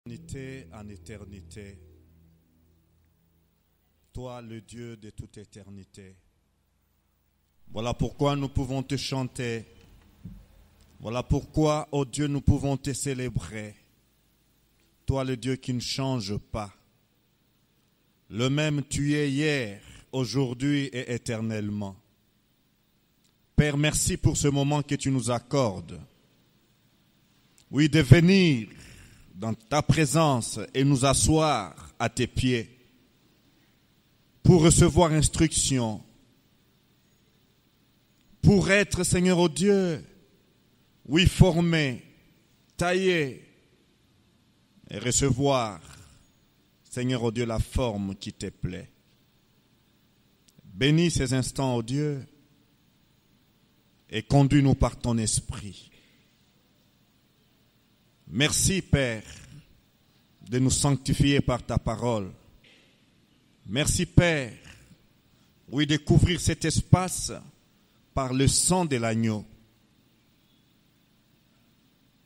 Éternité en éternité, toi le Dieu de toute éternité. Voilà pourquoi nous pouvons te chanter. Voilà pourquoi, ô Dieu, nous pouvons te célébrer. Toi le Dieu qui ne change pas. Le même tu es hier, aujourd'hui et éternellement. Père, merci pour ce moment que tu nous accordes. Oui, de venir dans ta présence et nous asseoir à tes pieds pour recevoir instruction, pour être, Seigneur, ô Dieu, oui, formé, taillé et recevoir, Seigneur, ô Dieu, la forme qui te plaît. Bénis ces instants, ô Dieu, et conduis-nous par ton esprit. Merci, Père, de nous sanctifier par ta parole. Merci, Père, oui, de couvrir cet espace par le sang de l'agneau.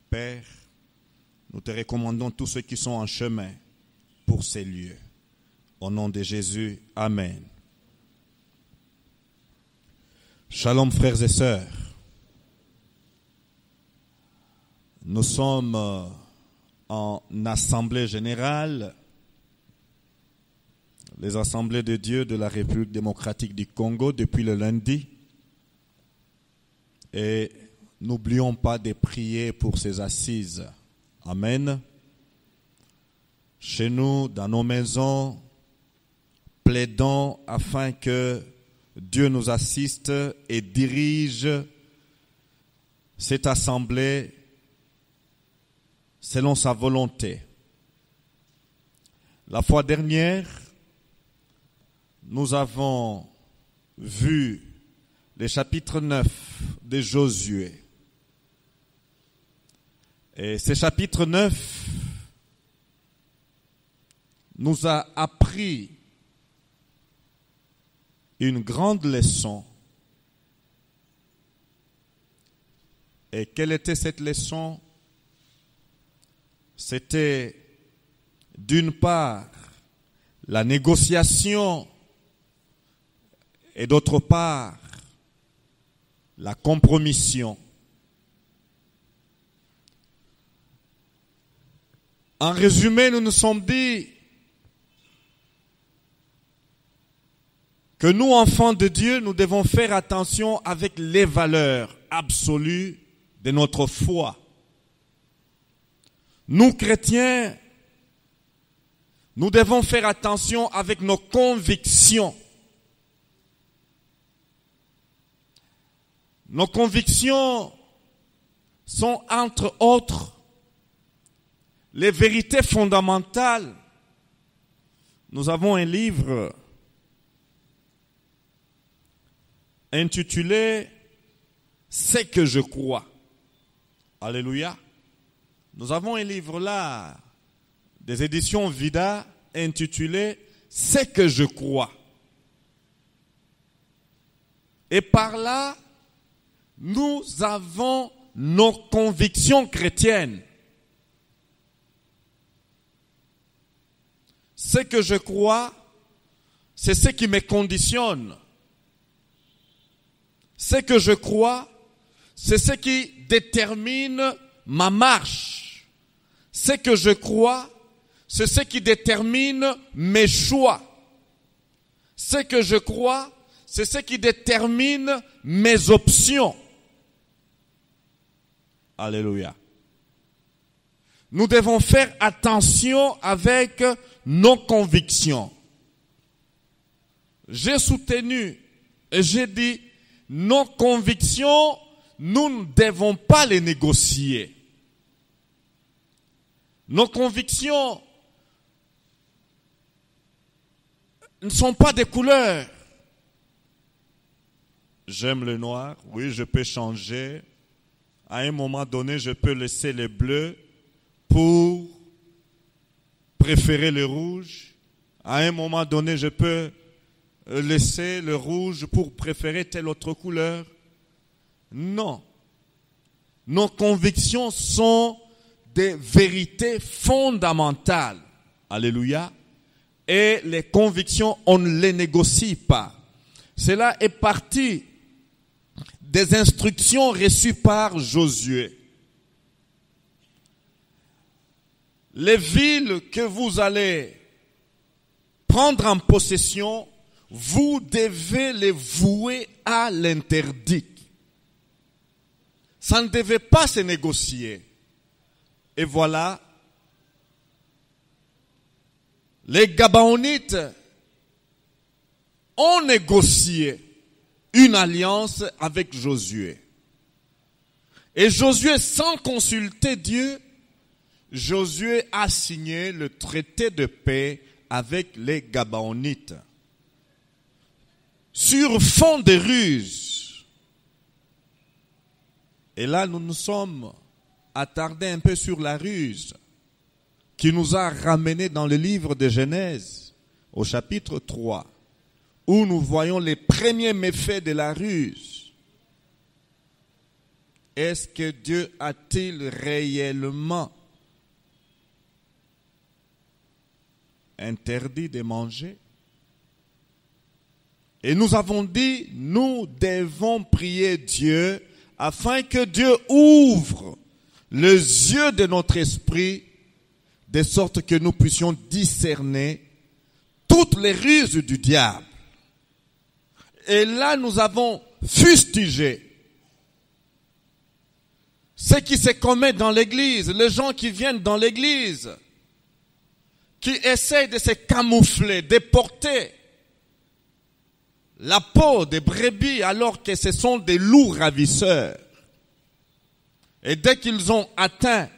Père, nous te recommandons tous ceux qui sont en chemin pour ces lieux. Au nom de Jésus, Amen. Shalom, frères et sœurs. Nous sommes en assemblée générale, les assemblées de Dieu de la République démocratique du Congo depuis le lundi. Et n'oublions pas de prier pour ces assises. Amen. Chez nous, dans nos maisons, plaidons afin que Dieu nous assiste et dirige cette assemblée selon sa volonté. La fois dernière, nous avons vu le chapitre 9 de Josué. Et ce chapitre 9 nous a appris une grande leçon. Et quelle était cette leçon? C'était d'une part la négociation et d'autre part la compromission. En résumé, nous nous sommes dit que nous, enfants de Dieu, nous devons faire attention avec les valeurs absolues de notre foi. Nous, chrétiens, nous devons faire attention avec nos convictions. Nos convictions sont, entre autres, les vérités fondamentales. Nous avons un livre intitulé « Ce que je crois ». Alléluia. Nous avons un livre là, des éditions Vida, intitulé « Ce que je crois ». Et par là, nous avons nos convictions chrétiennes. Ce que je crois, c'est ce qui me conditionne. Ce que je crois, c'est ce qui détermine ma marche. Ce que je crois, c'est ce qui détermine mes choix. Ce que je crois, c'est ce qui détermine mes options. Alléluia. Nous devons faire attention avec nos convictions. J'ai soutenu et j'ai dit, nos convictions, nous ne devons pas les négocier. Nos convictions ne sont pas des couleurs. J'aime le noir, oui, je peux changer. À un moment donné, je peux laisser le bleu pour préférer le rouge. À un moment donné, je peux laisser le rouge pour préférer telle autre couleur. Non. Nos convictions sont des vérités fondamentales. Alléluia. Et les convictions, on ne les négocie pas. Cela est parti des instructions reçues par Josué. Les villes que vous allez prendre en possession, vous devez les vouer à l'interdit. Ça ne devait pas se négocier. Et voilà, les Gabaonites ont négocié une alliance avec Josué. Et Josué, sans consulter Dieu, Josué a signé le traité de paix avec les Gabaonites. Sur fond de ruse. Et là, nous nous sommes attardés un peu sur la ruse qui nous a ramenés dans le livre de Genèse, au chapitre 3, où nous voyons les premiers méfaits de la ruse. Est-ce que Dieu a-t-il réellement interdit de manger? Et nous avons dit, nous devons prier Dieu afin que Dieu ouvre les yeux de notre esprit de sorte que nous puissions discerner toutes les ruses du diable. Et là, nous avons fustigé ce qui se commet dans l'église, les gens qui viennent dans l'église, qui essayent de se camoufler, de porter la peau des brebis alors que ce sont des loups ravisseurs. Et dès qu'ils ont atteint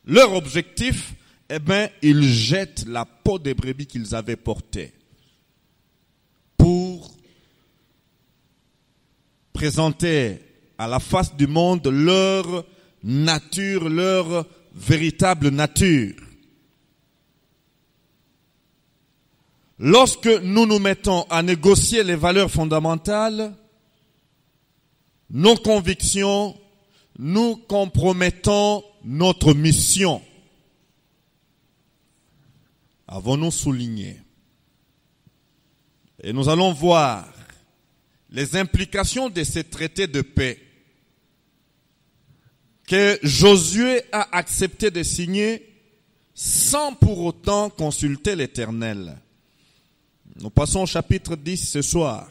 leur objectif, eh bien, ils jettent la peau des brebis qu'ils avaient portée pour présenter à la face du monde leur nature, leur véritable nature. Lorsque nous nous mettons à négocier les valeurs fondamentales, nos convictions, nous compromettons notre mission. Avons-nous souligné? Et nous allons voir les implications de ces traités de paix que Josué a accepté de signer sans pour autant consulter l'Éternel. Nous passons au chapitre 10 ce soir.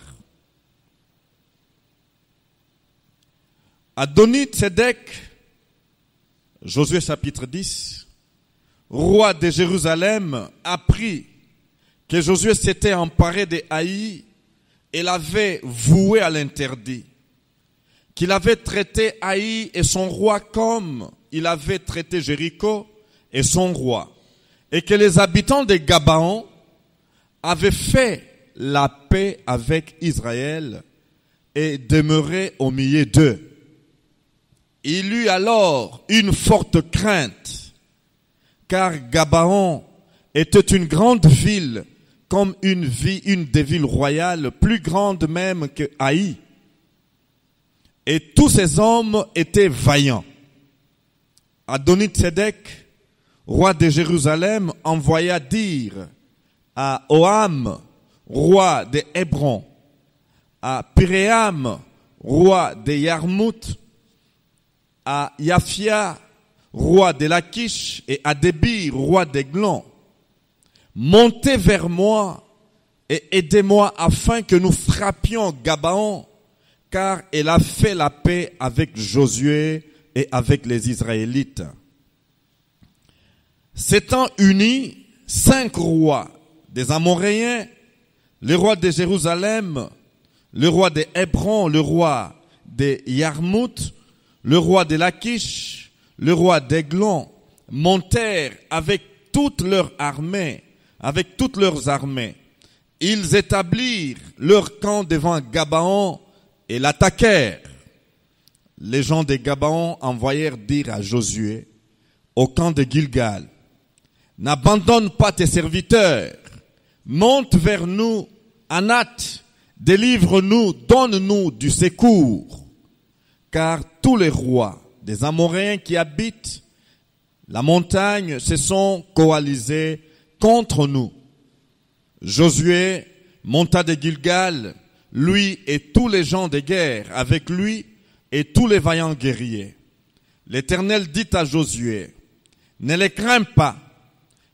Adoni-Tsédek, Josué chapitre 10, roi de Jérusalem, apprit que Josué s'était emparé de Haï et l'avait voué à l'interdit, qu'il avait traité Haï et son roi comme il avait traité Jéricho et son roi, et que les habitants de Gabaon avaient fait la paix avec Israël et demeuraient au milieu d'eux. Il eut alors une forte crainte, car Gabaon était une grande ville, comme une des villes royales, plus grande même que Haï. Et tous ces hommes étaient vaillants. Adoni-Tsédek, roi de Jérusalem, envoya dire à Oham, roi de Hébron, à Piréam, roi de Yarmout, à Yaphia, roi de Lachish, et à Débir, roi d'Eglon, montez vers moi et aidez-moi afin que nous frappions Gabaon, car elle a fait la paix avec Josué et avec les Israélites. S'étant unis 5 rois des Amoréens, le roi de Jérusalem, le roi de Hébron, le roi de Yarmout, le roi de Lachish, le roi d'Eglon, montèrent avec toutes leurs armées. Ils établirent leur camp devant Gabaon et l'attaquèrent. Les gens de Gabaon envoyèrent dire à Josué, au camp de Gilgal, n'abandonne pas tes serviteurs, monte vers nous, Anath, délivre-nous, donne-nous du secours. Car tous les rois des Amoréens qui habitent La montagne se sont coalisées contre nous. Josué monta de Gilgal, lui et tous les gens de guerre, avec lui et tous les vaillants guerriers. L'Éternel dit à Josué, ne les crains pas,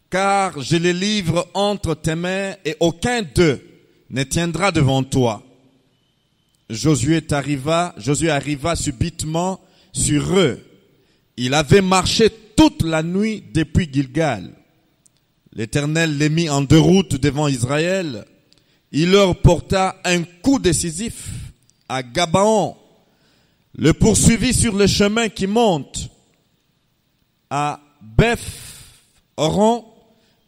car je les livre entre tes mains et aucun d'eux ne tiendra devant toi. Josué arriva subitement sur eux. Il avait marché toute la nuit depuis Gilgal. L'Éternel les mit en déroute devant Israël. Il leur porta un coup décisif à Gabaon, le poursuivit sur le chemin qui monte à Beth-Horon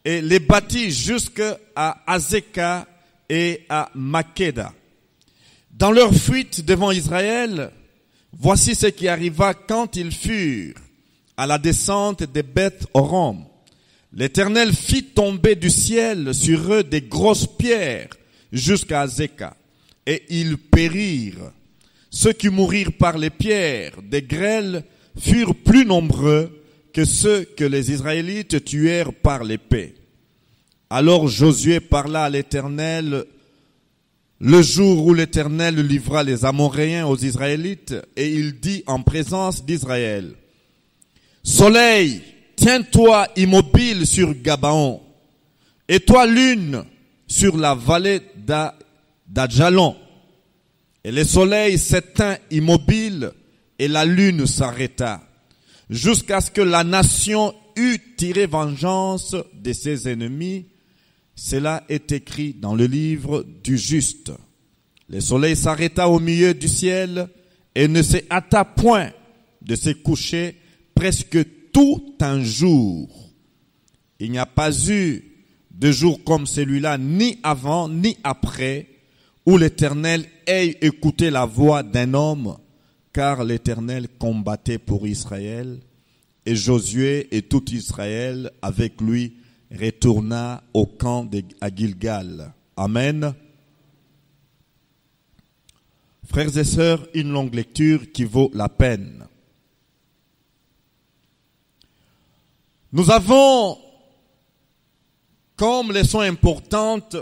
et les battit jusqu'à Azekah et à Makeda. Dans leur fuite devant Israël, voici ce qui arriva quand ils furent à la descente de Beth-Horon. L'Éternel fit tomber du ciel sur eux des grosses pierres jusqu'à Azekah, et ils périrent. Ceux qui mourirent par les pierres des grêles furent plus nombreux que ceux que les Israélites tuèrent par l'épée. Alors Josué parla à l'Éternel le jour où l'Éternel livra les Amoréens aux Israélites, et il dit en présence d'Israël, « Soleil, tiens-toi immobile sur Gabaon, et toi lune sur la vallée d'Adjalon. » Et le soleil s'éteint immobile, et la lune s'arrêta, jusqu'à ce que la nation eût tiré vengeance de ses ennemis. Cela est écrit dans le livre du juste. Le soleil s'arrêta au milieu du ciel et ne se hâta point de se coucher presque tout un jour. Il n'y a pas eu de jour comme celui-là, ni avant, ni après, où l'Éternel ait écouté la voix d'un homme, car l'Éternel combattait pour Israël, et Josué et tout Israël avec lui retourna au camp à Gilgal. Amen. Frères et sœurs, une longue lecture qui vaut la peine. Nous avons comme leçon importante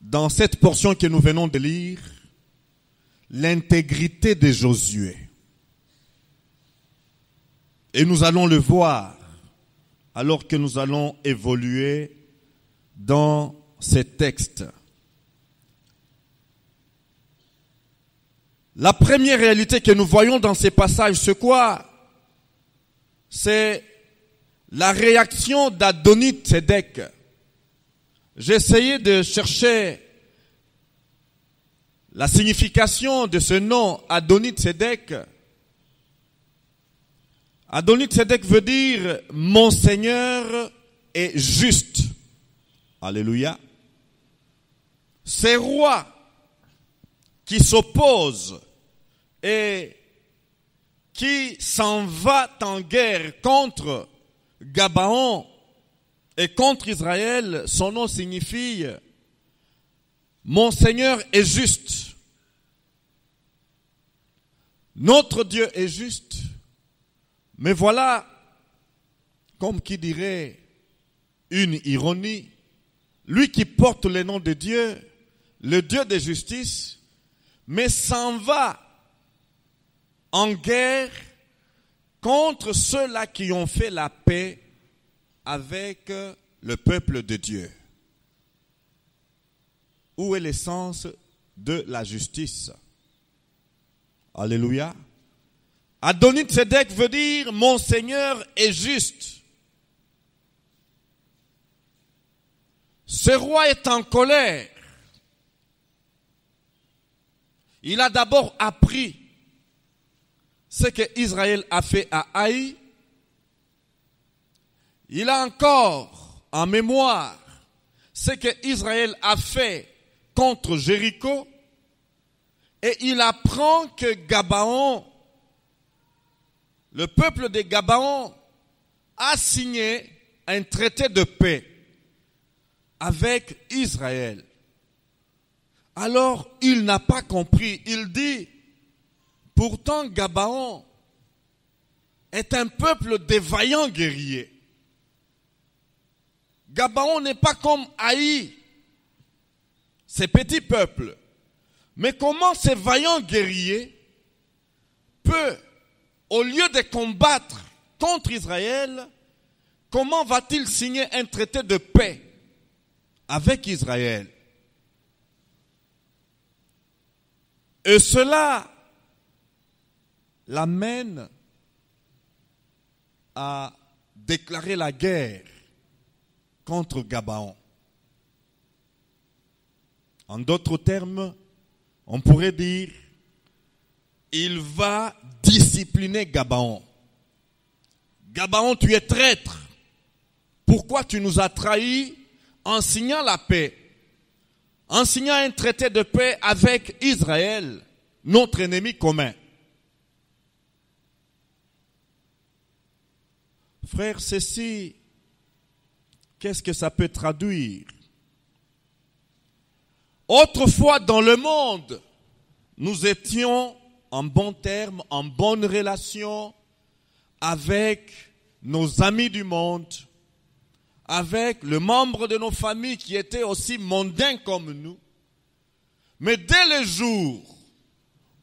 dans cette portion que nous venons de lire l'intégrité de Josué. Et nous allons le voir alors que nous allons évoluer dans ces textes. La première réalité que nous voyons dans ces passages, c'est quoi? C'est la réaction d'Adoni-Tzedek. J'ai essayé de chercher la signification de ce nom, Adoni-Tzedek. Adoni-Tzedek veut dire « Mon Seigneur est juste ». Alléluia. Ces rois qui s'opposent et qui s'en va en guerre contre Gabaon et contre Israël, son nom signifie « Mon Seigneur est juste ». Notre Dieu est juste. Mais voilà, comme qui dirait une ironie, lui qui porte le nom de Dieu, le Dieu de justice, mais s'en va en guerre contre ceux-là qui ont fait la paix avec le peuple de Dieu. Où est l'essence de la justice? Alléluia. Adoni-Tzedek veut dire « Mon Seigneur est juste ». Ce roi est en colère. Il a d'abord appris ce que Israël a fait à Haï. Il a encore en mémoire ce que Israël a fait contre Jéricho. Et il apprend que Gabaon, le peuple de Gabaon, a signé un traité de paix avec Israël. Alors, il n'a pas compris. Il dit, pourtant Gabaon est un peuple de vaillants guerriers. Gabaon n'est pas comme Haï, ces petits peuples. Mais comment ces vaillants guerriers peuvent, au lieu de combattre contre Israël, comment va-t-il signer un traité de paix avec Israël? Et cela l'amène à déclarer la guerre contre Gabaon. En d'autres termes, on pourrait dire, il va discipliner Gabaon. Gabaon, tu es traître. Pourquoi tu nous as trahis en signant la paix, en signant un traité de paix avec Israël, notre ennemi commun? Frère, ceci, qu'est-ce que ça peut traduire? Autrefois, dans le monde, nous étions en bons termes, en bonne relation avec nos amis du monde, avec le membre de nos familles qui étaient aussi mondains comme nous. Mais dès le jour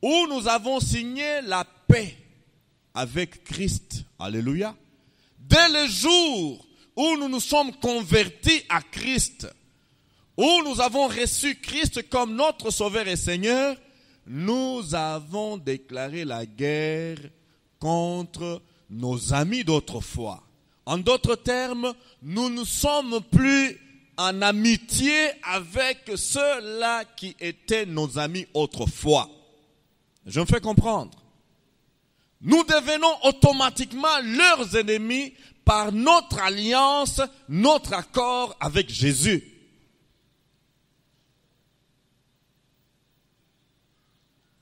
où nous avons signé la paix avec Christ, alléluia, dès le jour où nous nous sommes convertis à Christ, où nous avons reçu Christ comme notre Sauveur et Seigneur, nous avons déclaré la guerre contre nos amis d'autrefois. En d'autres termes, nous ne sommes plus en amitié avec ceux-là qui étaient nos amis autrefois. Je me fais comprendre. Nous devenons automatiquement leurs ennemis par notre alliance, notre accord avec Jésus.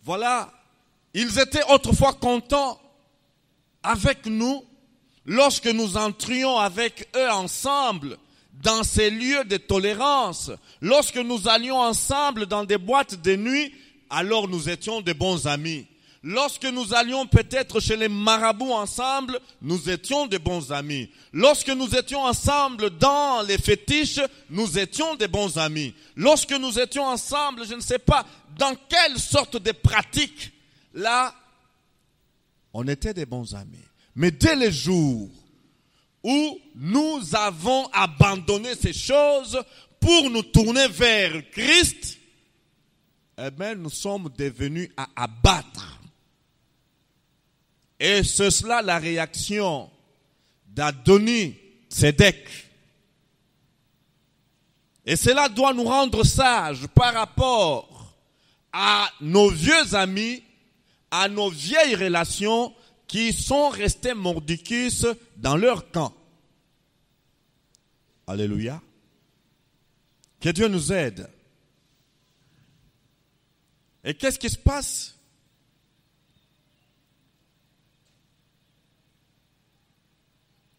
Voilà, ils étaient autrefois contents avec nous lorsque nous entrions avec eux ensemble dans ces lieux de tolérance, lorsque nous allions ensemble dans des boîtes de nuit, alors nous étions de bons amis. Lorsque nous allions peut-être chez les marabouts ensemble, nous étions de bons amis. Lorsque nous étions ensemble dans les fétiches, nous étions de bons amis. Lorsque nous étions ensemble, je ne sais pas, dans quelle sorte de pratique, là, on était des bons amis. Mais dès le jour où nous avons abandonné ces choses pour nous tourner vers Christ, eh bien, nous sommes devenus à abattre. Et c'est cela la réaction d'Adoni-Sédek. Et cela doit nous rendre sages par rapport à nos vieux amis, à nos vieilles relations qui sont restés mordicus dans leur camp. Alléluia. Que Dieu nous aide. Et qu'est-ce qui se passe?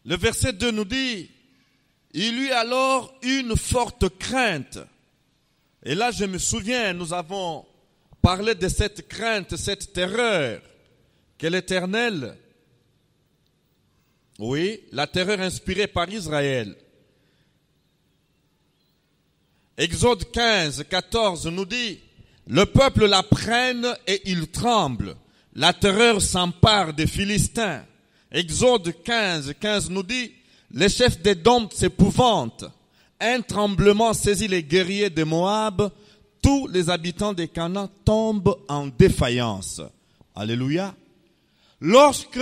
Le verset 2 nous dit, il eut alors une forte crainte. Et là, je me souviens, nous avons parlé de cette crainte, cette terreur que l'Éternel, oui, la terreur inspirée par Israël. Exode 15, 14 nous dit, le peuple la prenne et il tremble. La terreur s'empare des Philistins. Exode 15, 15 nous dit, les chefs d'Édom s'épouvantent. Un tremblement saisit les guerriers de Moab. Tous les habitants des Canaan tombent en défaillance. Alléluia. Lorsque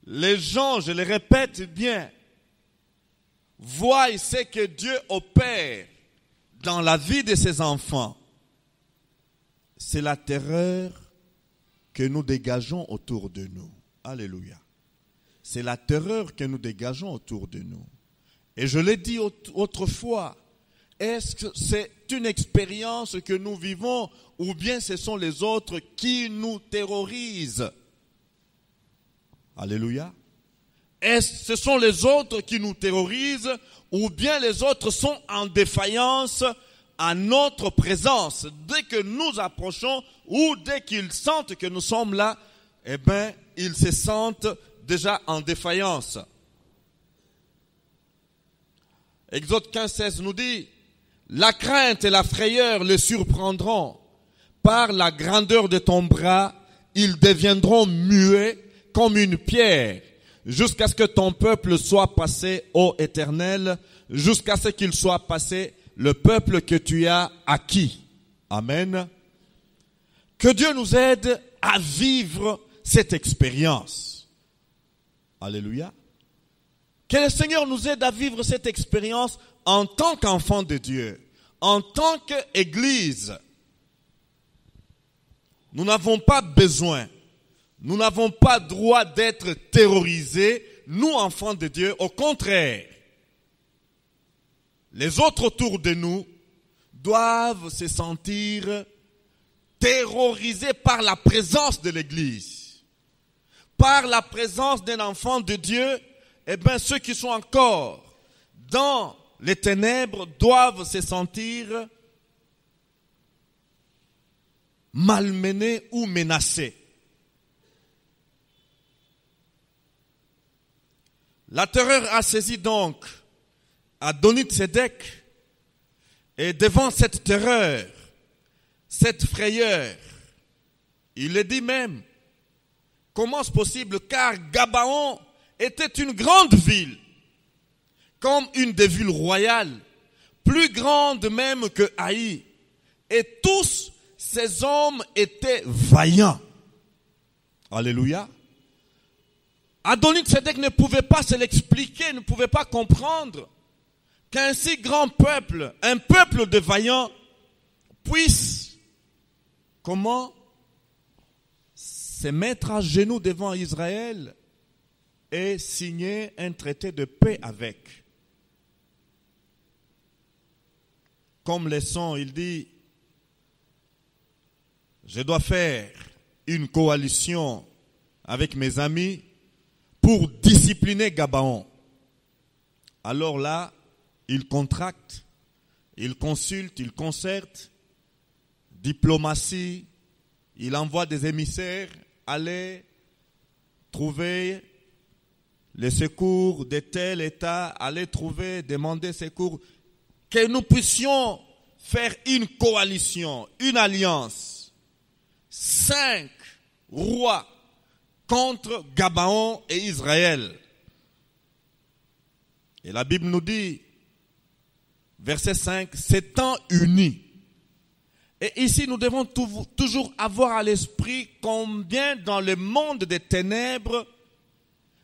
les gens, je le répète bien, voient ce que Dieu opère dans la vie de ses enfants, c'est la terreur que nous dégageons autour de nous. Alléluia. C'est la terreur que nous dégageons autour de nous. Et je l'ai dit autrefois, est-ce que c'est une expérience que nous vivons ou bien ce sont les autres qui nous terrorisent? Alléluia. Est-ce que ce sont les autres qui nous terrorisent ou bien les autres sont en défaillance à notre présence? Dès que nous approchons ou dès qu'ils sentent que nous sommes là, eh bien, ils se sentent déjà en défaillance. Exode 15:16 nous dit, la crainte et la frayeur les surprendront. Par la grandeur de ton bras, ils deviendront muets comme une pierre, jusqu'à ce que ton peuple soit passé, ô Éternel, jusqu'à ce qu'il soit passé, le peuple que tu as acquis. Amen. Que Dieu nous aide à vivre cette expérience. Alléluia. Que le Seigneur nous aide à vivre cette expérience en tant qu'enfant de Dieu, en tant qu'Église. Nous n'avons pas besoin, nous n'avons pas droit d'être terrorisés, nous enfants de Dieu. Au contraire, les autres autour de nous doivent se sentir terrorisés par la présence de l'Église, par la présence d'un enfant de Dieu. Eh bien, ceux qui sont encore dans les ténèbres doivent se sentir malmenés ou menacés. La terreur a saisi donc Adoni-Tsédek, et devant cette terreur, cette frayeur, il le dit même, comment est-ce possible? Car Gabaon était une grande ville, comme une des villes royales, plus grande même que Haï. Et tous ces hommes étaient vaillants. Alléluia. Adoni-Tsédek ne pouvait pas se l'expliquer, ne pouvait pas comprendre qu'un si grand peuple, un peuple de vaillants, puisse, comment, se mettre à genoux devant Israël et signer un traité de paix avec. Comme leçon, il dit, je dois faire une coalition avec mes amis pour discipliner Gabaon. Alors là, il contracte, il consulte, il concerte, diplomatie, il envoie des émissaires aller trouver les secours de tel État, aller trouver, demander secours, que nous puissions faire une coalition, une alliance. 5 rois contre Gabaon et Israël. Et la Bible nous dit, verset 5, s'étant unis. Et ici, nous devons toujours avoir à l'esprit combien dans le monde des ténèbres,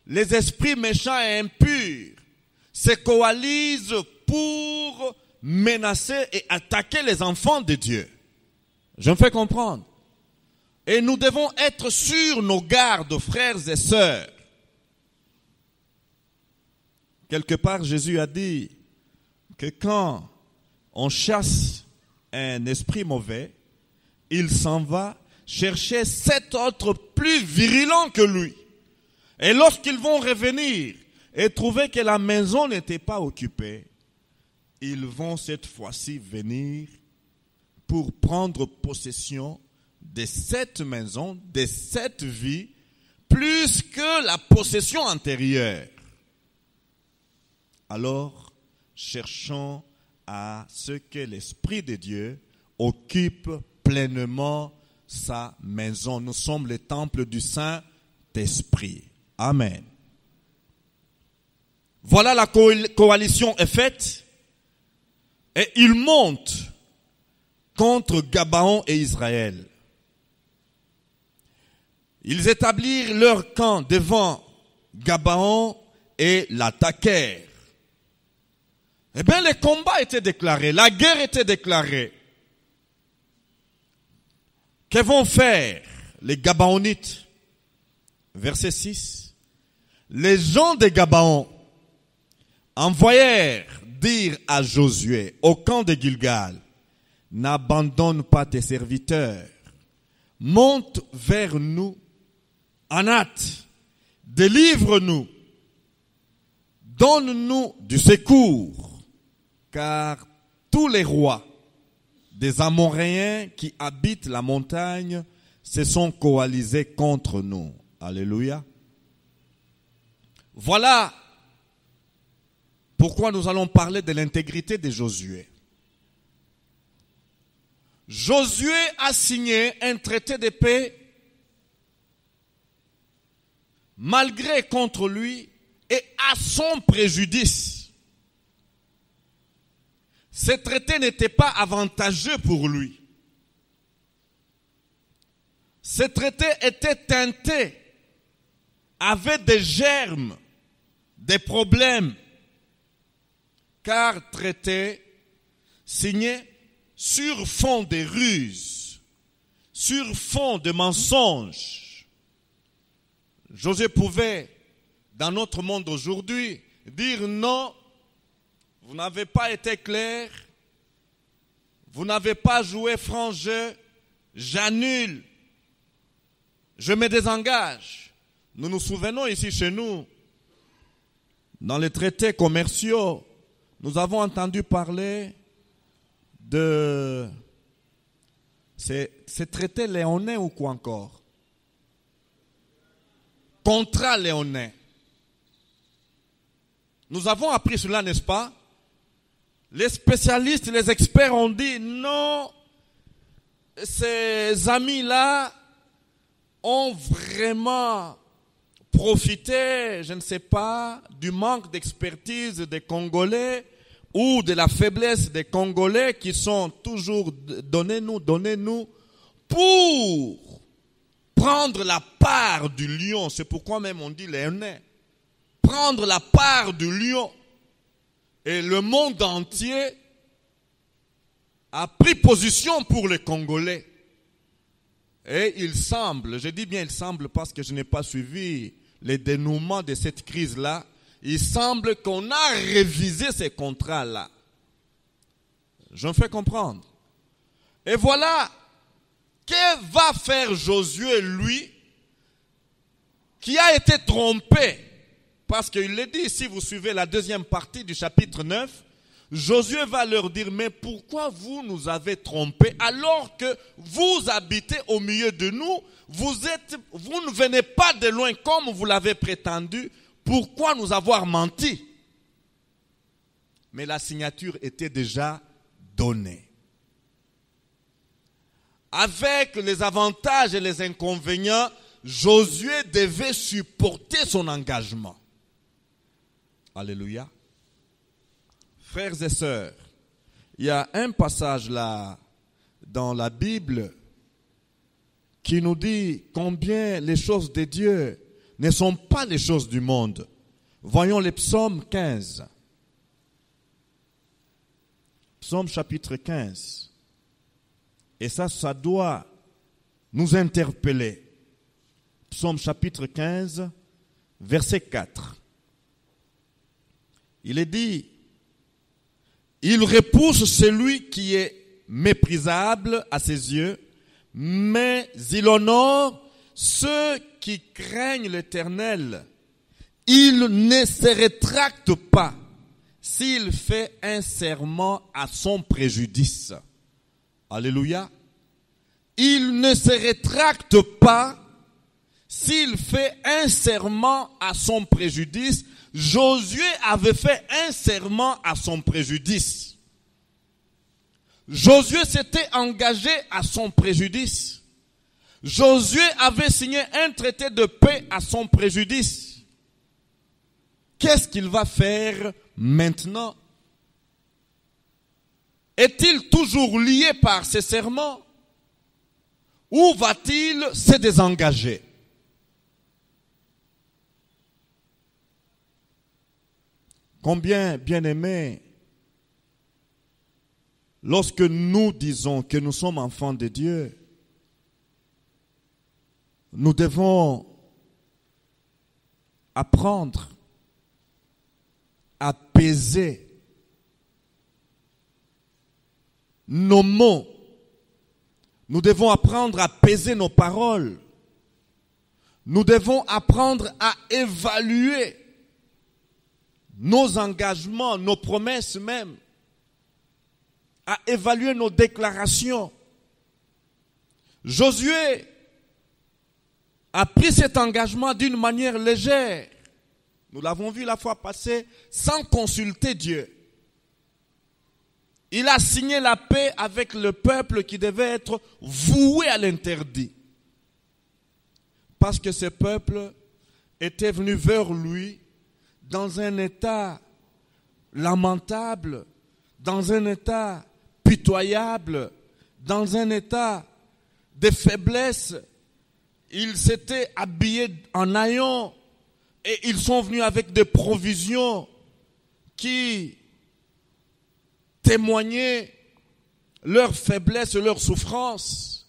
les esprits méchants et impurs se coalisent pour menacer et attaquer les enfants de Dieu. Je me fais comprendre. Et nous devons être sur nos gardes, frères et sœurs. Quelque part, Jésus a dit que quand on chasse un esprit mauvais, il s'en va chercher 7 autres plus virulents que lui. Et lorsqu'ils vont revenir et trouver que la maison n'était pas occupée, ils vont cette fois-ci venir pour prendre possession de cette maison, de cette vie, plus que la possession antérieure. Alors, cherchons à ce que l'Esprit de Dieu occupe pleinement sa maison. Nous sommes le temple du Saint-Esprit. Amen. Voilà, la coalition est faite et ils montent contre Gabaon et Israël. Ils établirent leur camp devant Gabaon et l'attaquèrent. Eh bien, les combats étaient déclarés, la guerre était déclarée. Que vont faire les Gabaonites? Verset 6. Les gens de Gabaon envoyèrent dire à Josué au camp de Gilgal, n'abandonne pas tes serviteurs, monte vers nous en hâte, délivre-nous, donne-nous du secours, car tous les rois des Amoréens qui habitent la montagne se sont coalisés contre nous. Alléluia. Voilà pourquoi nous allons parler de l'intégrité de Josué. Josué a signé un traité de paix malgré contre lui et à son préjudice. Ce traité n'était pas avantageux pour lui. Ce traité était teinté, avait des germes, des problèmes, car traité signé sur fond de ruses, sur fond de mensonges. Josué pouvait, dans notre monde aujourd'hui, dire non, vous n'avez pas été clair, vous n'avez pas joué franc jeu, j'annule, je me désengage. Nous nous souvenons ici chez nous, dans les traités commerciaux, nous avons entendu parler de ces traités léonais ou quoi encore? Contrat léonais. Nous avons appris cela, n'est-ce pas? Les spécialistes, les experts ont dit non, ces amis-là ont vraiment profité, je ne sais pas, du manque d'expertise des Congolais ou de la faiblesse des Congolais qui sont toujours donnez-nous, pour prendre la part du lion. C'est pourquoi même on dit léonais. Prendre la part du lion. Et le monde entier a pris position pour les Congolais. Et il semble, je dis bien il semble parce que je n'ai pas suivi les dénouements de cette crise-là, il semble qu'on a révisé ces contrats-là. Je me fais comprendre. Et voilà, que va faire Josué, lui, qui a été trompé? Parce qu'il le dit, si vous suivez la deuxième partie du chapitre 9, Josué va leur dire, mais pourquoi vous nous avez trompés alors que vous habitez au milieu de nous, vous ne venez pas de loin comme vous l'avez prétendu, pourquoi nous avoir menti? Mais la signature était déjà donnée. Avec les avantages et les inconvénients, Josué devait supporter son engagement. Alléluia. Frères et sœurs, il y a un passage là dans la Bible qui nous dit combien les choses de Dieu ne sont pas les choses du monde. Voyons les psaumes 15. Psaume chapitre 15. Et ça doit nous interpeller. Psaume chapitre 15, verset 4. Il est dit, il repousse celui qui est méprisable à ses yeux, mais il honore ceux qui craignent l'Éternel. Il ne se rétracte pas s'il fait un serment à son préjudice. Alléluia. Il ne se rétracte pas s'il fait un serment à son préjudice. Josué avait fait un serment à son préjudice. Josué s'était engagé à son préjudice. Josué avait signé un traité de paix à son préjudice. Qu'est-ce qu'il va faire maintenant? Est-il toujours lié par ses serments? Ou va-t-il se désengager? Combien, bien-aimés, lorsque nous disons que nous sommes enfants de Dieu, nous devons apprendre à peser nos mots. Nous devons apprendre à peser nos paroles. Nous devons apprendre à évaluer nos engagements, nos promesses même, à évaluer nos déclarations. Josué a pris cet engagement d'une manière légère. Nous l'avons vu la fois passée, sans consulter Dieu. Il a signé la paix avec le peuple qui devait être voué à l'interdit. Parce que ce peuple était venu vers lui dans un état lamentable, dans un état pitoyable, dans un état de faiblesse. Ils s'étaient habillés en haillons et ils sont venus avec des provisions qui témoignaient leur faiblesse et leur souffrance.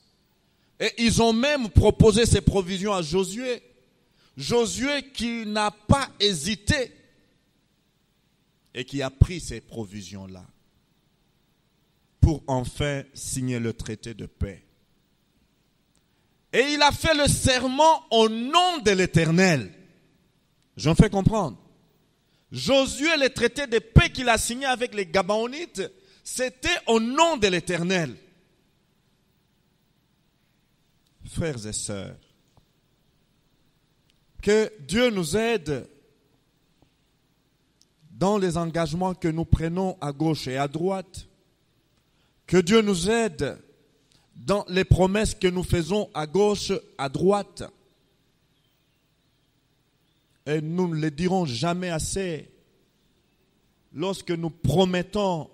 Et ils ont même proposé ces provisions à Josué. Josué qui n'a pas hésité et qui a pris ces provisions-là pour enfin signer le traité de paix. Et il a fait le serment au nom de l'Éternel. J'en fais comprendre. Josué, le traité de paix qu'il a signé avec les Gabaonites, c'était au nom de l'Éternel. Frères et sœurs, que Dieu nous aide dans les engagements que nous prenons à gauche et à droite. Que Dieu nous aide dans les promesses que nous faisons à gauche, à droite. Et nous ne le dirons jamais assez. Lorsque nous promettons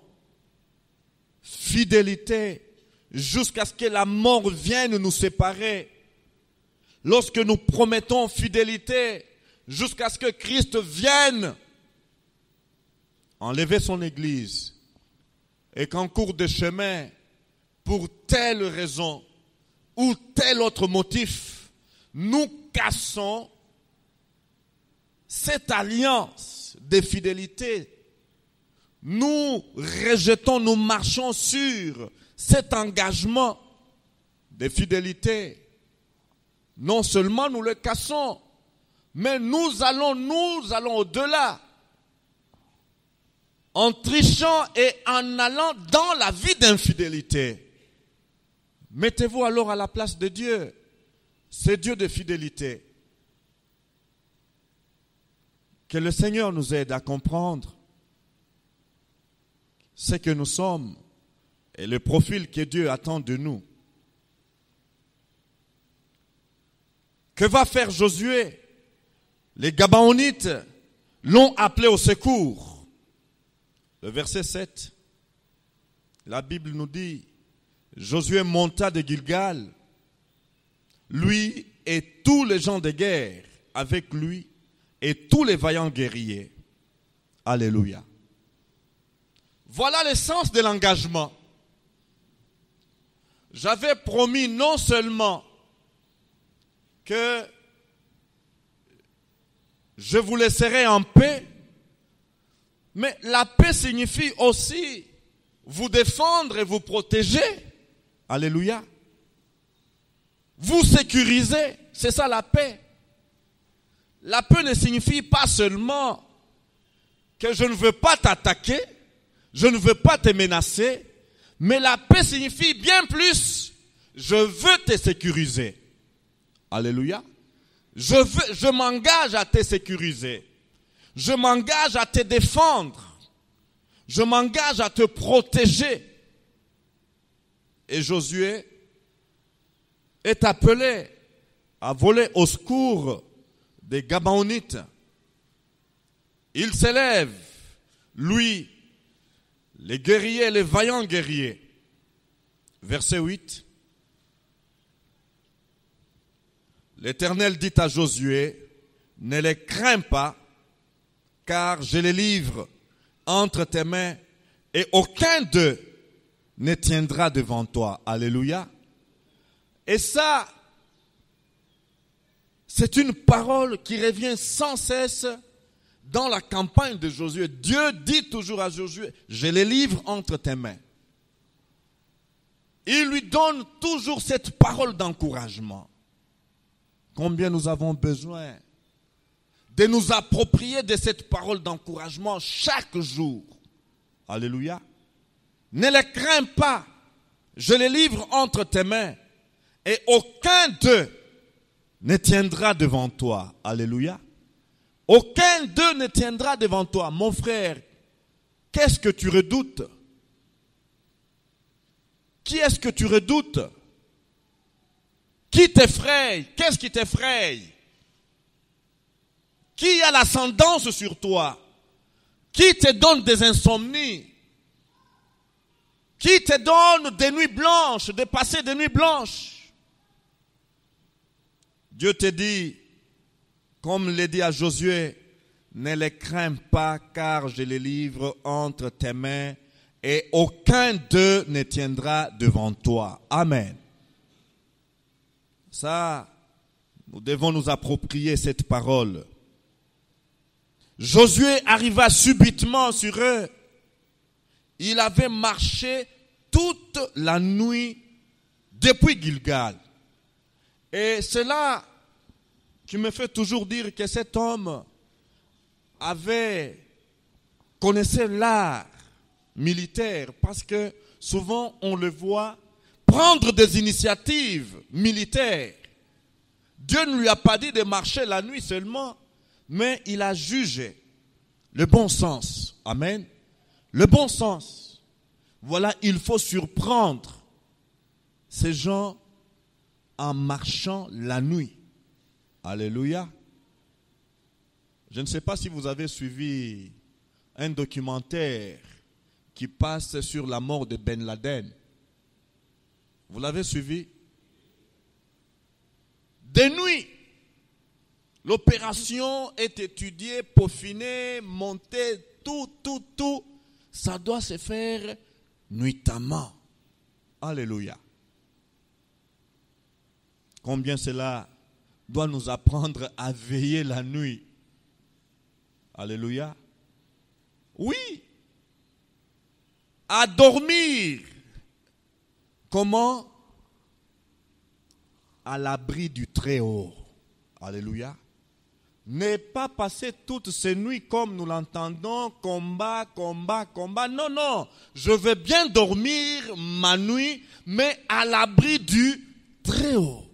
fidélité jusqu'à ce que la mort vienne nous séparer. Lorsque nous promettons fidélité jusqu'à ce que Christ vienne enlever son Église. Et qu'en cours de chemin, pour telle raison ou tel autre motif, nous cassons cette alliance de fidélité. Nous rejetons, nous marchons sur cet engagement de fidélité. Non seulement nous le cassons, mais nous allons au-delà. En trichant et en allant dans la vie d'infidélité. Mettez-vous alors à la place de Dieu. C'est Dieu de fidélité. Que le Seigneur nous aide à comprendre ce que nous sommes et le profil que Dieu attend de nous. Que va faire Josué? Les Gabaonites l'ont appelé au secours. Le verset 7, la Bible nous dit, Josué monta de Gilgal, lui et tous les gens de guerre avec lui et tous les vaillants guerriers. Alléluia. Voilà le sens de l'engagement. J'avais promis non seulement que je vous laisserai en paix, mais la paix signifie aussi vous défendre et vous protéger. Alléluia. Vous sécuriser, c'est ça la paix. La paix ne signifie pas seulement que je ne veux pas t'attaquer, je ne veux pas te menacer, mais la paix signifie bien plus, je veux te sécuriser. Alléluia. Je m'engage à te sécuriser. Je m'engage à te défendre. Je m'engage à te protéger. Et Josué est appelé à voler au secours des Gabaonites. Il s'élève, lui, les guerriers, les vaillants guerriers. Verset 8. L'Éternel dit à Josué, ne les crains pas, car je les livre entre tes mains et aucun d'eux ne tiendra devant toi. Alléluia. Et ça, c'est une parole qui revient sans cesse dans la campagne de Josué. Dieu dit toujours à Josué, je les livre entre tes mains. Il lui donne toujours cette parole d'encouragement. Combien nous avons besoin de nous approprier de cette parole d'encouragement chaque jour. Alléluia. Ne les crains pas, je les livre entre tes mains et aucun d'eux ne tiendra devant toi. Alléluia. Aucun d'eux ne tiendra devant toi. Mon frère, qu'est-ce que tu redoutes? Qui est-ce que tu redoutes? Qui t'effraie? Qu'est-ce qui t'effraie? Qui a l'ascendance sur toi? Qui te donne des insomnies? Qui te donne des nuits blanches, de passer des nuits blanches? Dieu te dit, comme l'a dit à Josué, ne les crains pas car je les livre entre tes mains et aucun d'eux ne tiendra devant toi. Amen. Ça, nous devons nous approprier cette parole. Josué arriva subitement sur eux. Il avait marché toute la nuit depuis Gilgal. Et c'est là qui me fait toujours dire que cet homme connaissait l'art militaire, parce que souvent on le voit prendre des initiatives militaires. Dieu ne lui a pas dit de marcher la nuit seulement, mais il a jugé le bon sens. Amen. Le bon sens. Voilà, il faut surprendre ces gens en marchant la nuit. Alléluia. Je ne sais pas si vous avez suivi un documentaire qui passe sur la mort de Ben Laden. Vous l'avez suivi? De nuit, l'opération est étudiée, peaufinée, montée, tout. Ça doit se faire nuitamment. Alléluia. Combien cela doit nous apprendre à veiller la nuit. Alléluia. Oui. À dormir. Comment? À l'abri du Très-Haut. Alléluia. Ne pas passer toutes ces nuits comme nous l'entendons, combat. Non. Je veux bien dormir ma nuit, mais à l'abri du Très-Haut.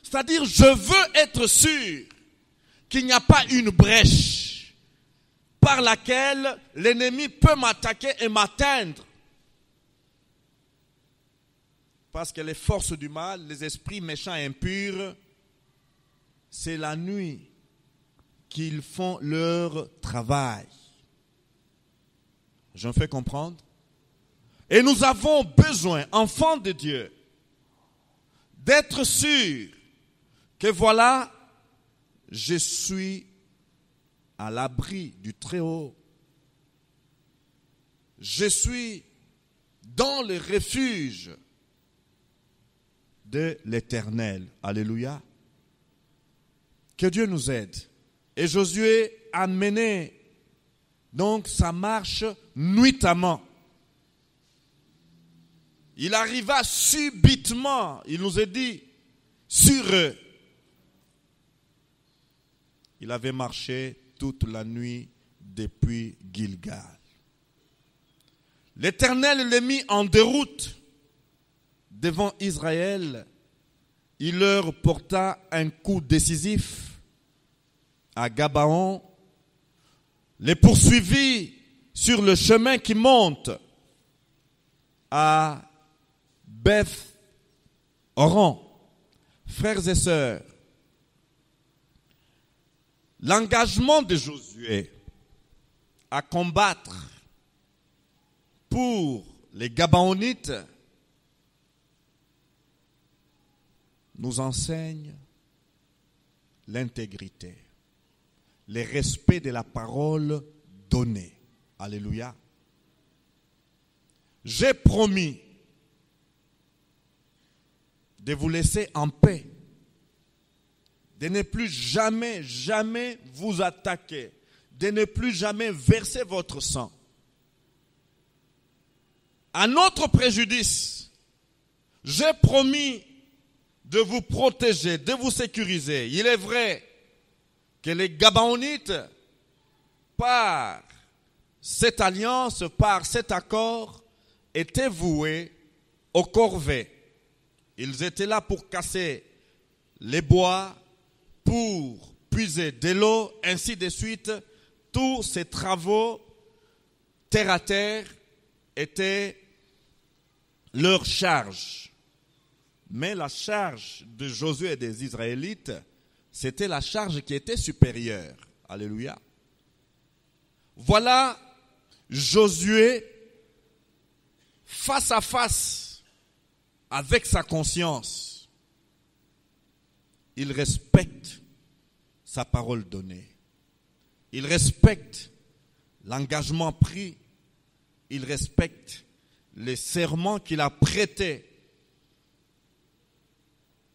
C'est-à-dire, je veux être sûr qu'il n'y a pas une brèche par laquelle l'ennemi peut m'attaquer et m'atteindre. Parce que les forces du mal, les esprits méchants et impurs, c'est la nuit qu'ils font leur travail. Je me fais comprendre? Et nous avons besoin, enfants de Dieu, d'être sûrs que voilà, je suis à l'abri du Très-Haut. Je suis dans le refuge de l'Éternel. Alléluia. Que Dieu nous aide. Et Josué a mené donc sa marche nuitamment. Il arriva subitement, il nous est dit, sur eux. Il avait marché toute la nuit depuis Gilgal. L'Éternel les mit en déroute devant Israël. Il leur porta un coup décisif à Gabaon, les poursuivit sur le chemin qui monte à Beth-Horon. Frères et sœurs, l'engagement de Josué à combattre pour les Gabaonites nous enseigne l'intégrité, le respect de la parole donnée. Alléluia. J'ai promis de vous laisser en paix, de ne plus jamais vous attaquer, de ne plus jamais verser votre sang. À notre préjudice, j'ai promis de vous protéger, de vous sécuriser. Il est vrai que les Gabaonites, par cette alliance, par cet accord, étaient voués aux corvées. Ils étaient là pour casser les bois, pour puiser de l'eau, ainsi de suite. Tous ces travaux, terre à terre, étaient leur charge. Mais la charge de Josué et des Israélites, c'était la charge qui était supérieure. Alléluia. Voilà Josué face à face avec sa conscience. Il respecte sa parole donnée. Il respecte l'engagement pris. Il respecte les serments qu'il a prêtés.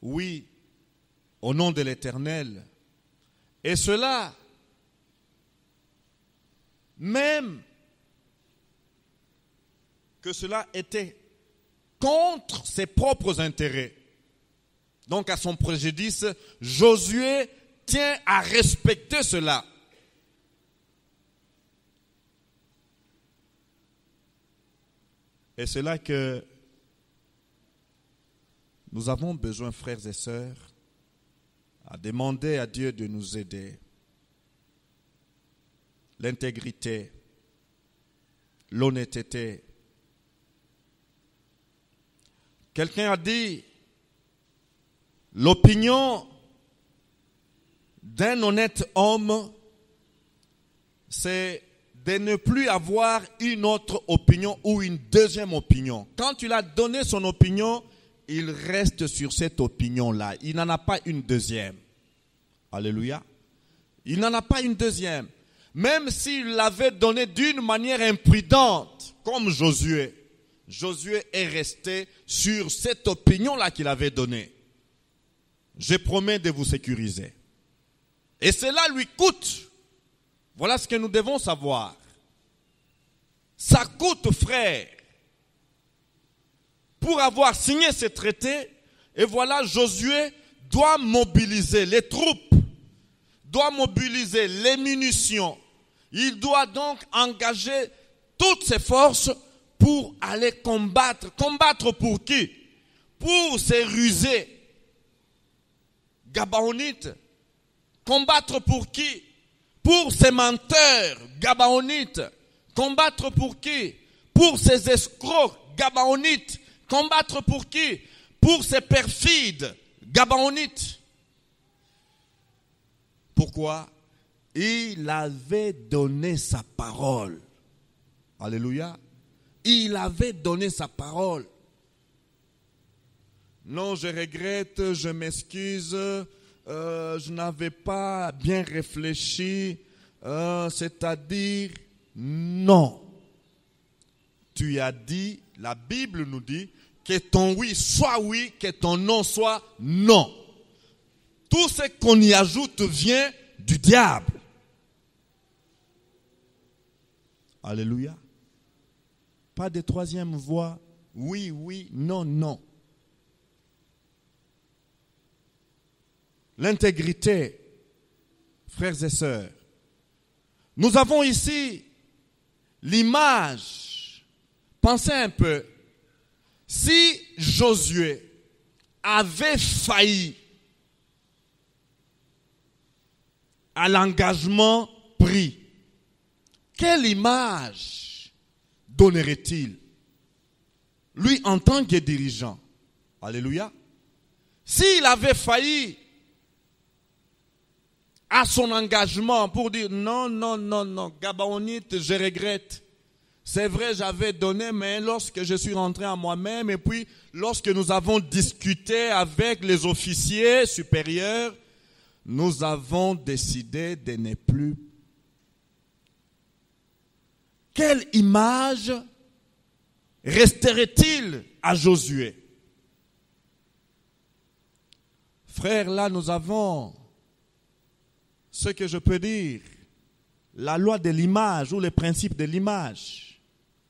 Oui, au nom de l'Éternel. Et cela, même que cela était contre ses propres intérêts. Donc à son préjudice, Josué tient à respecter cela. Et c'est là que nous avons besoin, frères et sœurs, à demander à Dieu de nous aider. L'intégrité, l'honnêteté. Quelqu'un a dit, l'opinion d'un honnête homme, c'est de ne plus avoir une autre opinion ou une deuxième opinion. Quand il a donné son opinion, il reste sur cette opinion-là. Il n'en a pas une deuxième. Alléluia. Il n'en a pas une deuxième. Même s'il l'avait donné d'une manière imprudente, comme Josué. Josué est resté sur cette opinion-là qu'il avait donnée. Je promets de vous sécuriser. Et cela lui coûte. Voilà ce que nous devons savoir. Ça coûte, frère. Pour avoir signé ce traité, et voilà, Josué doit mobiliser les troupes, doit mobiliser les munitions. Il doit donc engager toutes ses forces pour aller combattre. Combattre pour qui? Pour ces rusés Gabaonites. Combattre pour qui? Pour ces menteurs Gabaonites. Combattre pour qui? Pour ces escrocs Gabaonites. Combattre pour qui? Pour ces perfides Gabaonites. Pourquoi? Il avait donné sa parole. Alléluia. Il avait donné sa parole. Non, je regrette, je m'excuse, je n'avais pas bien réfléchi, c'est-à-dire, non. Tu as dit, la Bible nous dit, que ton oui soit oui, que ton non soit non. Tout ce qu'on y ajoute vient du diable. Alléluia. Pas de troisième voie, oui, oui, non, non. L'intégrité, frères et sœurs. Nous avons ici l'image. Pensez un peu. Si Josué avait failli à l'engagement pris, quelle image donnerait-il? Lui en tant que dirigeant. Alléluia. S'il avait failli à son engagement pour dire non, non, non, non, Gabaonite, je regrette. C'est vrai, j'avais donné, mais lorsque je suis rentré en moi-même, et puis lorsque nous avons discuté avec les officiers supérieurs, nous avons décidé de ne plus. Quelle image resterait-il à Josué? Frères, là nous avons ce que je peux dire, la loi de l'image ou les principes de l'image.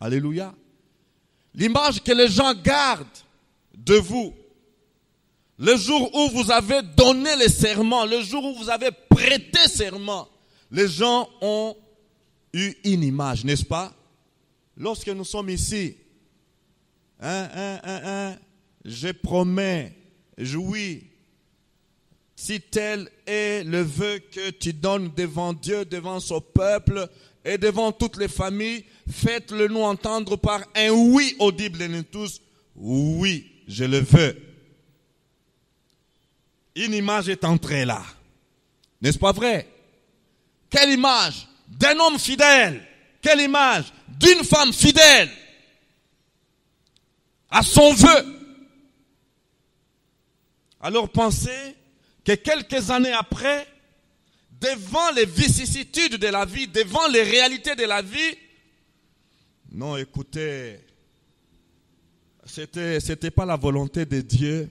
Alléluia. L'image que les gens gardent de vous. Le jour où vous avez donné les serments, le jour où vous avez prêté serment, les gens ont eu une image, n'est-ce pas? Lorsque nous sommes ici, je promets, oui, si tel est le vœu que tu donnes devant Dieu, devant son peuple et devant toutes les familles, faites-le nous entendre par un oui audible de nous tous. Oui, je le veux. Une image est entrée là. N'est-ce pas vrai? Quelle image d'un homme fidèle. Quelle image d'une femme fidèle à son vœu. Alors pensez que quelques années après, devant les vicissitudes de la vie, devant les réalités de la vie, non, écoutez, c'était pas la volonté de Dieu,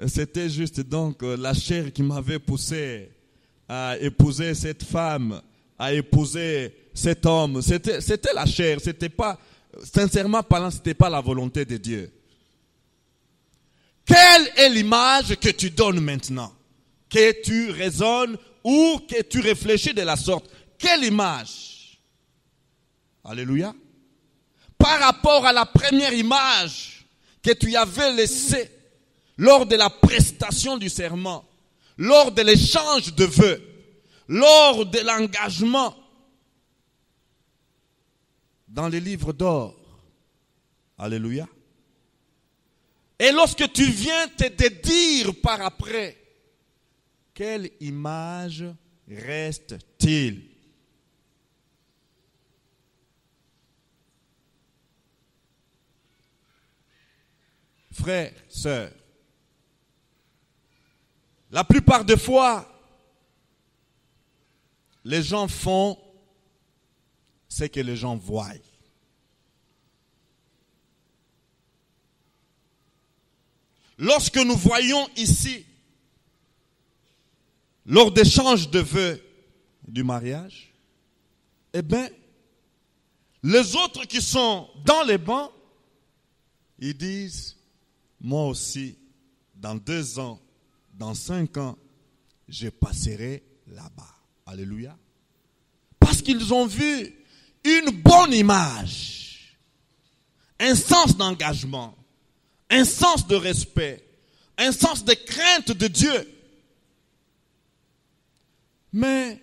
c'était juste donc la chair qui m'avait poussé à épouser cette femme, à épouser cet homme. C'était la chair, c'était pas, sincèrement parlant, c'était pas la volonté de Dieu. Quelle est l'image que tu donnes maintenant? Que tu raisonnes ou que tu réfléchis de la sorte? Quelle image? Alléluia. Par rapport à la première image que tu avais laissée lors de la prestation du serment, lors de l'échange de vœux, lors de l'engagement dans les livres d'or. Alléluia. Et lorsque tu viens te dire par après, quelle image reste-t-il? Frères, sœurs, la plupart des fois, les gens font ce que les gens voient. Lorsque nous voyons ici, lors d'échanges de vœux du mariage, eh bien, les autres qui sont dans les bancs, ils disent, moi aussi, dans 2 ans, dans 5 ans, je passerai là-bas. Alléluia. Parce qu'ils ont vu une bonne image, un sens d'engagement, un sens de respect, un sens de crainte de Dieu. Mais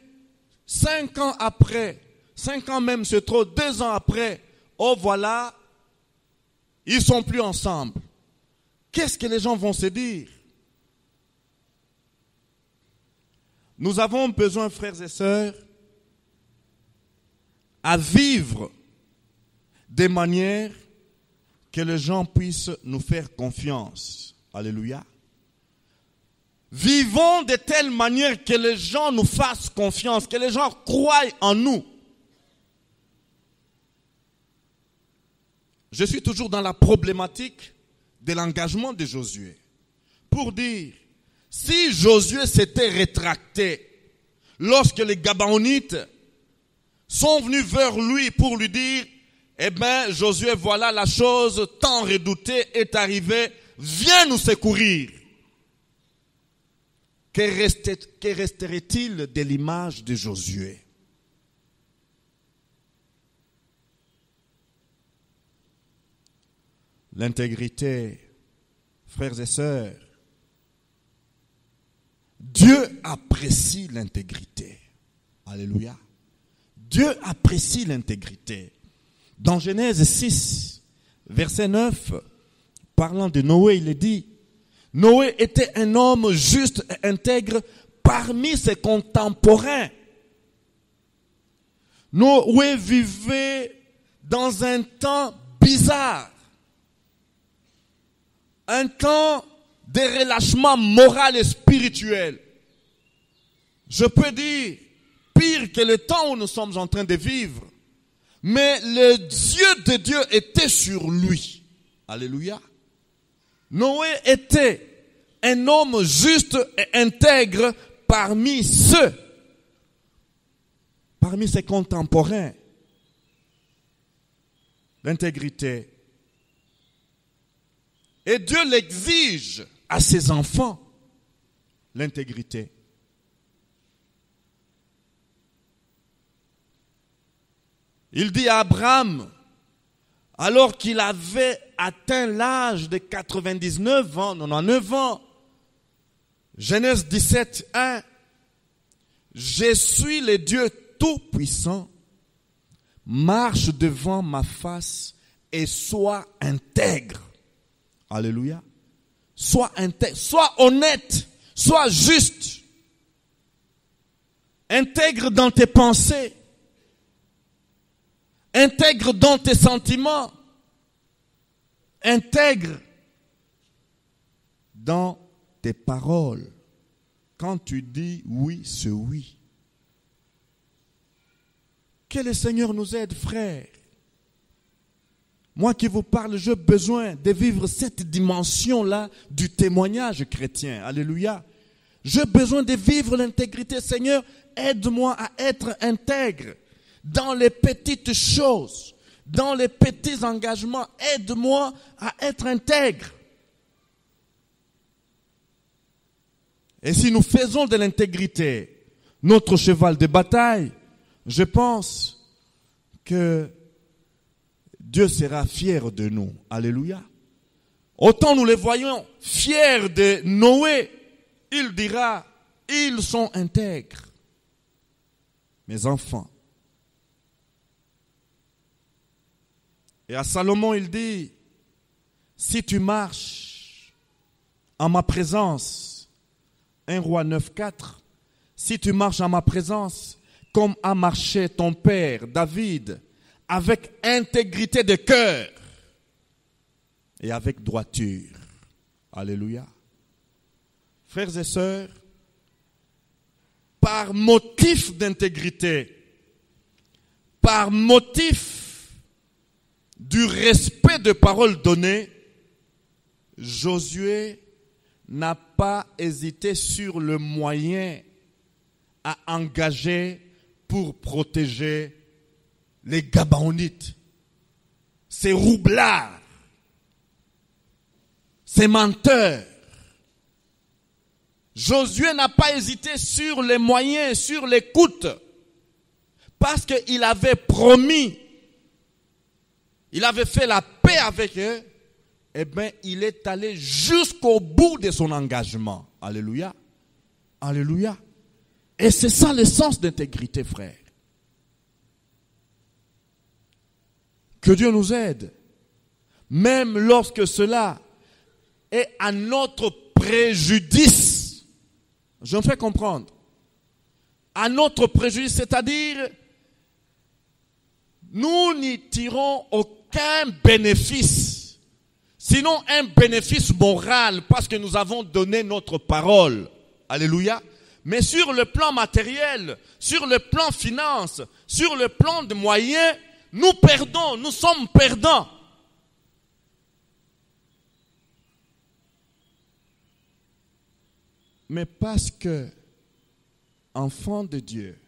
5 ans après, 5 ans même c'est trop, 2 ans après, oh voilà, ils ne sont plus ensemble. Qu'est-ce que les gens vont se dire? Nous avons besoin, frères et sœurs, à vivre de manière que les gens puissent nous faire confiance. Alléluia. Vivons de telle manière que les gens nous fassent confiance, que les gens croient en nous. Je suis toujours dans la problématique de l'engagement de Josué. Pour dire, si Josué s'était rétracté lorsque les Gabaonites sont venus vers lui pour lui dire, eh bien, Josué, voilà la chose tant redoutée est arrivée, viens nous secourir. Que resterait-il de l'image de Josué? L'intégrité, frères et sœurs, Dieu apprécie l'intégrité. Alléluia. Dieu apprécie l'intégrité. Dans Genèse 6, verset 9, parlant de Noé, il est dit, Noé était un homme juste et intègre parmi ses contemporains. Noé vivait dans un temps bizarre, un temps de relâchement moral et spirituel. Je peux dire, pire que le temps où nous sommes en train de vivre. Mais le Dieu de Dieu était sur lui. Alléluia. Noé était un homme juste et intègre parmi ceux, parmi ses contemporains. L'intégrité. Et Dieu l'exige à ses enfants, l'intégrité. Il dit à Abraham, alors qu'il avait atteint l'âge de 99 ans, 99 ans. Genèse 17, 1. Je suis le Dieu Tout-Puissant. Marche devant ma face et sois intègre. Alléluia. Sois intègre, sois honnête, sois juste. Intègre dans tes pensées. Intègre dans tes sentiments. Intègre dans tes paroles. Quand tu dis oui, c'est oui. Que le Seigneur nous aide, frères. Moi qui vous parle, j'ai besoin de vivre cette dimension-là du témoignage chrétien. Alléluia. J'ai besoin de vivre l'intégrité. Seigneur, aide-moi à être intègre dans les petites choses, dans les petits engagements. Aide-moi à être intègre. Et si nous faisons de l'intégrité notre cheval de bataille, je pense que Dieu sera fier de nous. Alléluia. Autant nous les voyons fiers de Noé, il dira, ils sont intègres. Mes enfants. Et à Salomon, il dit, si tu marches en ma présence, 1 Roi 9, 4, si tu marches en ma présence, comme a marché ton père David, avec intégrité de cœur et avec droiture. Alléluia. Frères et sœurs, par motif d'intégrité, par motif du respect de paroles données, Josué n'a pas hésité sur le moyen à engager pour protéger les Gabaonites, ces roublards, ces menteurs. Josué n'a pas hésité sur les moyens, sur les coûts, parce qu'il avait promis, il avait fait la paix avec eux, eh bien, il est allé jusqu'au bout de son engagement. Alléluia. Alléluia. Et c'est ça le sens d'intégrité, frère. Que Dieu nous aide. Même lorsque cela est à notre préjudice. Je me fais comprendre. À notre préjudice, c'est-à-dire, nous n'y tirons aucun bénéfice. Sinon un bénéfice moral parce que nous avons donné notre parole. Alléluia. Mais sur le plan matériel, sur le plan finance, sur le plan de moyens, nous perdons, nous sommes perdants. Mais parce que, enfants de Dieu,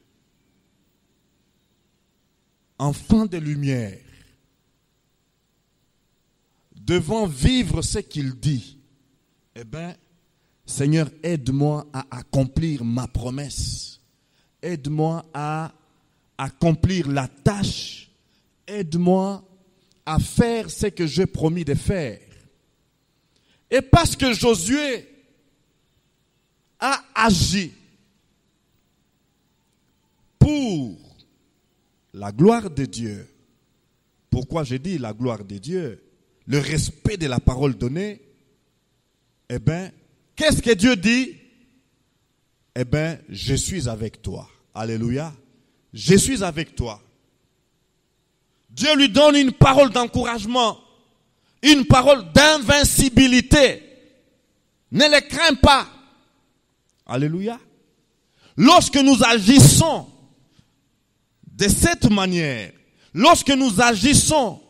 enfants de lumière, devant vivre ce qu'il dit, eh bien, Seigneur, aide-moi à accomplir ma promesse. Aide-moi à accomplir la tâche. Aide-moi à faire ce que j'ai promis de faire. Et parce que Josué a agi pour la gloire de Dieu. Pourquoi j'ai dit la gloire de Dieu? Le respect de la parole donnée. Eh bien, qu'est-ce que Dieu dit? Eh bien, je suis avec toi. Alléluia. Je suis avec toi. Dieu lui donne une parole d'encouragement, une parole d'invincibilité. Ne les crains pas. Alléluia. Lorsque nous agissons de cette manière, lorsque nous agissons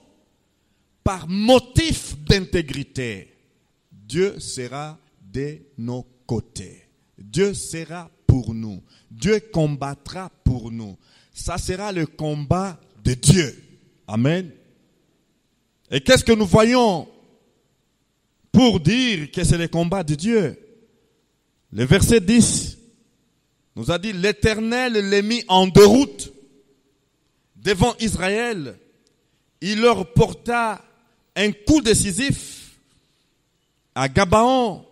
par motif d'intégrité, Dieu sera de nos côtés. Dieu sera pour nous. Dieu combattra pour nous. Ça sera le combat de Dieu. Amen. Et qu'est-ce que nous voyons pour dire que c'est le combat de Dieu? Le verset 10 nous a dit, l'Éternel les mit en déroute devant Israël. Il leur porta un coup décisif à Gabaon,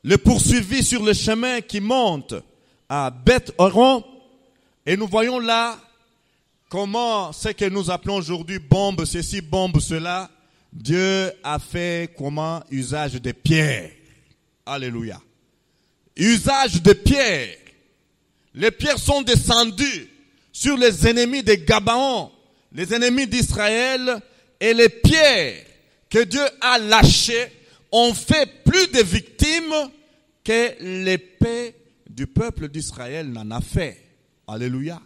le poursuivit sur le chemin qui monte à Beth-Horon, et nous voyons là comment ce que nous appelons aujourd'hui bombe ceci, bombe cela, Dieu a fait comment usage de pierres. Alléluia. Usage de pierres. Les pierres sont descendues sur les ennemis de Gabaon, les ennemis d'Israël, et les pierres que Dieu a lâchées ont fait plus de victimes que l'épée du peuple d'Israël n'en a fait. Alléluia.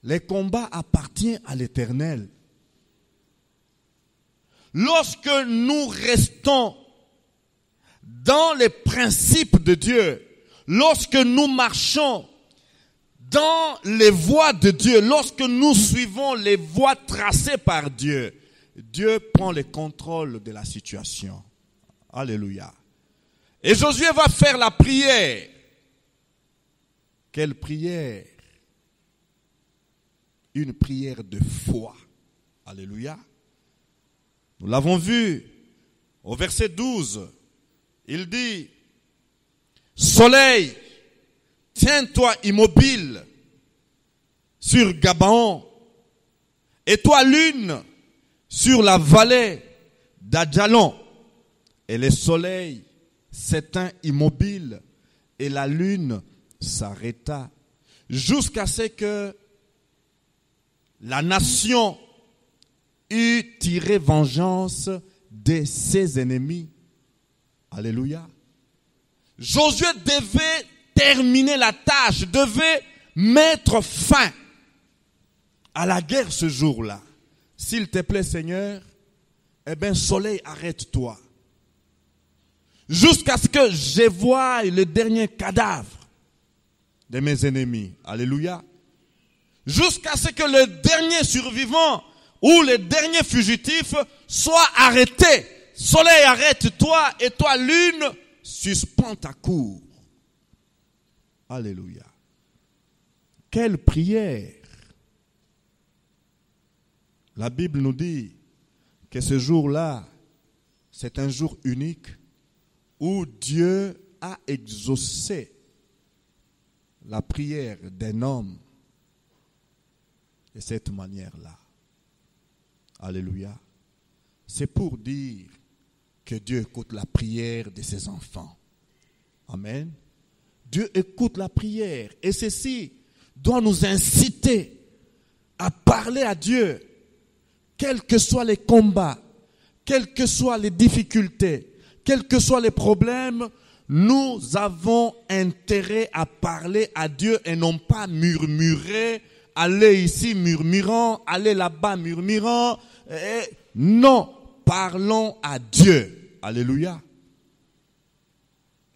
Les combats appartiennent à l'Éternel. Lorsque nous restons dans les principes de Dieu, lorsque nous marchons dans les voies de Dieu, lorsque nous suivons les voies tracées par Dieu, Dieu prend le contrôle de la situation. Alléluia. Et Josué va faire la prière. Quelle prière? Une prière de foi. Alléluia. Nous l'avons vu au verset 12. Il dit, soleil, tiens-toi immobile sur Gabaon, et toi lune sur la vallée d'Adjalon. Et le soleil s'éteint immobile et la lune s'arrêta jusqu'à ce que la nation eut tiré vengeance de ses ennemis. Alléluia. Josué devait terminer la tâche, devait mettre fin à la guerre ce jour-là. S'il te plaît, Seigneur, eh bien, soleil, arrête-toi. Jusqu'à ce que je voie le dernier cadavre de mes ennemis. Alléluia. Jusqu'à ce que le dernier survivant ou le dernier fugitif soit arrêté. Soleil, arrête-toi, et toi, lune, suspends ta cour. Alléluia. Quelle prière! La Bible nous dit que ce jour-là, c'est un jour unique où Dieu a exaucé la prière d'un homme de cette manière-là. Alléluia. C'est pour dire que Dieu écoute la prière de ses enfants. Amen. Dieu écoute la prière, et ceci doit nous inciter à parler à Dieu, quels que soient les combats, quelles que soient les difficultés, quels que soient les problèmes. Nous avons intérêt à parler à Dieu et non pas murmurer, aller ici murmurant, aller là-bas murmurant. Non, parlons à Dieu. Alléluia.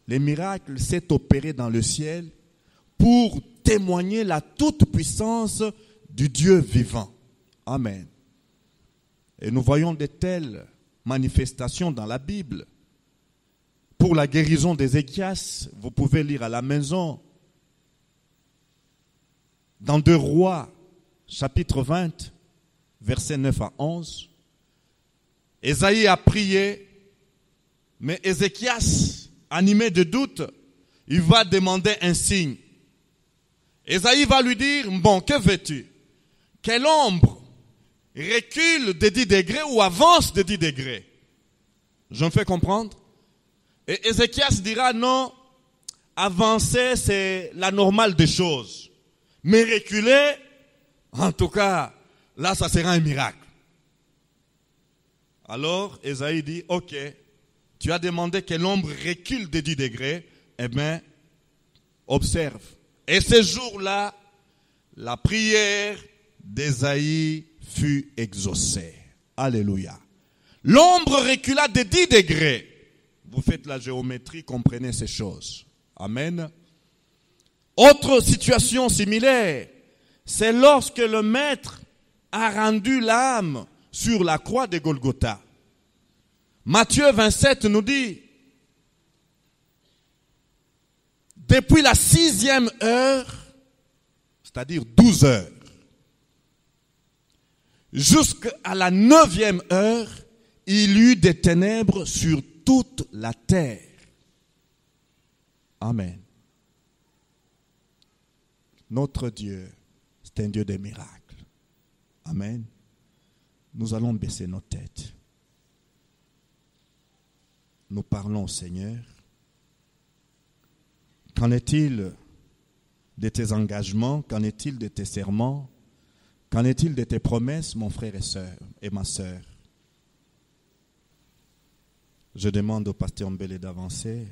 Les miracles s'est opéré dans le ciel pour témoigner la toute-puissance du Dieu vivant. Amen. Et nous voyons de telles manifestations dans la Bible. Pour la guérison d'Ézéchias, vous pouvez lire à la maison. Dans 2 Rois, chapitre 20, versets 9 à 11. Ésaïe a prié, mais Ézéchias, animé de doute, il va demander un signe. Ésaïe va lui dire, bon, que veux-tu? Que l'ombre recule de 10 degrés ou avance de 10 degrés? Je me fais comprendre? Et Ézéchias dira, non, avancer c'est la normale des choses. Mais reculer, en tout cas, là ça sera un miracle. Alors Ésaïe dit, ok, tu as demandé que l'ombre recule de 10 degrés, eh bien, observe. Et ce jour-là, la prière d'Ésaïe fut exaucée. Alléluia. L'ombre recula de 10 degrés. Vous faites la géométrie, comprenez ces choses. Amen. Autre situation similaire, c'est lorsque le maître a rendu l'âme sur la croix de Golgotha. Matthieu 27 nous dit, depuis la 6e heure, c'est-à-dire 12 heures, Jusqu'à la 9e heure, il y eut des ténèbres sur toute la terre. Amen. Notre Dieu, c'est un Dieu des miracles. Amen. Nous allons baisser nos têtes. Nous parlons au Seigneur. Qu'en est-il de tes engagements? Qu'en est-il de tes serments? Qu'en est-il de tes promesses, mon frère et ma sœur? Je demande au pasteur Mbele d'avancer.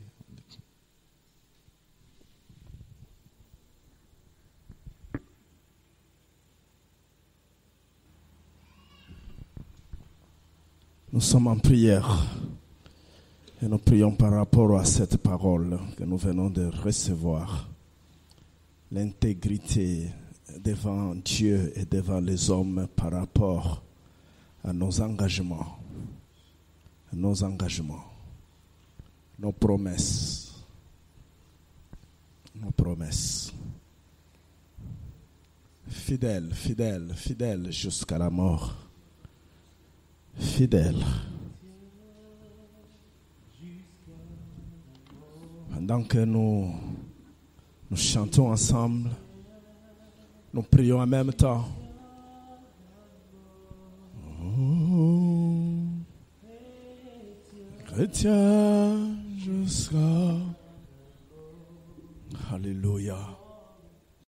Nous sommes en prière et nous prions par rapport à cette parole que nous venons de recevoir. L'intégrité devant Dieu et devant les hommes par rapport à nos engagements, nos promesses. Fidèle, fidèle, fidèle jusqu'à la mort. Fidèle. Pendant que nous chantons ensemble, nous prions en même temps. Oh, chrétien jusqu'à... Alléluia.